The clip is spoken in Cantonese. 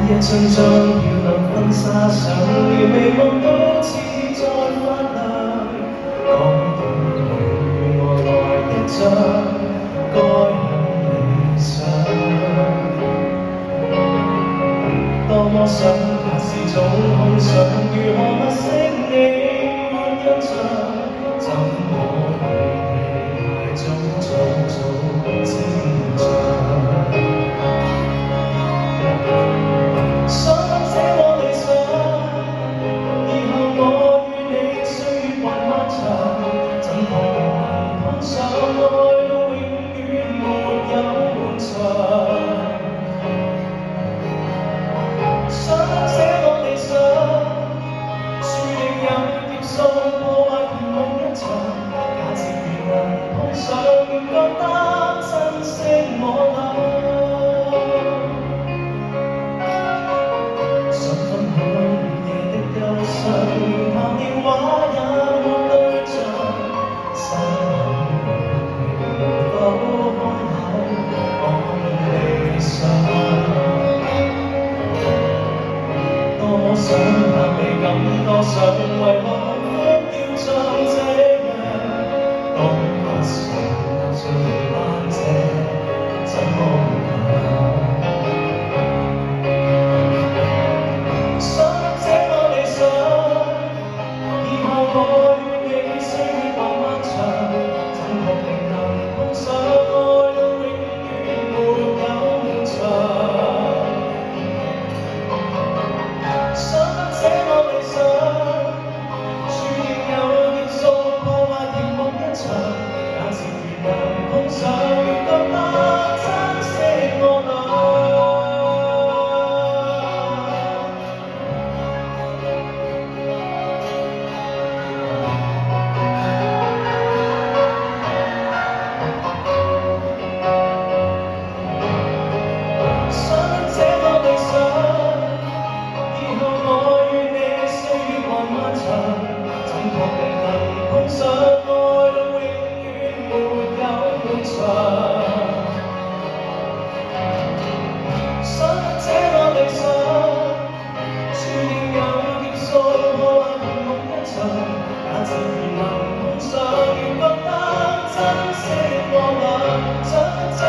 一張張漂亮婚紗相，如微夢都似在發亮。講到與我來一張，該很理想。多麼想也是種空想，如何物色你沒印象？怎可與你懷中早早沾着？想這麼理想，以後我與你歲月還漫長，怎可能碰上愛到永遠沒有滿場？想這麼理想，注定有劫數破壞甜夢一場。假設如能碰上，便覺得珍惜我倆。想分享午夜的憂傷，談電話也沒對象。心很無否開口講理想。多麼想但未敢多想，為何幸福要像這樣？當不想做班這怎可能？想這麼理想，以後我與你歲月還漫長，怎確定能碰上愛到永遠沒有滿場？想這麼理想，注定有劫數破壞甜夢一場。假設如能碰上，便覺得珍惜我倆。想這麼理想，以後我與你歲月還漫長，怎確定能碰上愛到永遠沒有滿場？想這麼理想，注定有劫數破壞甜夢一場。假設如能碰上，便覺得珍惜我倆。想這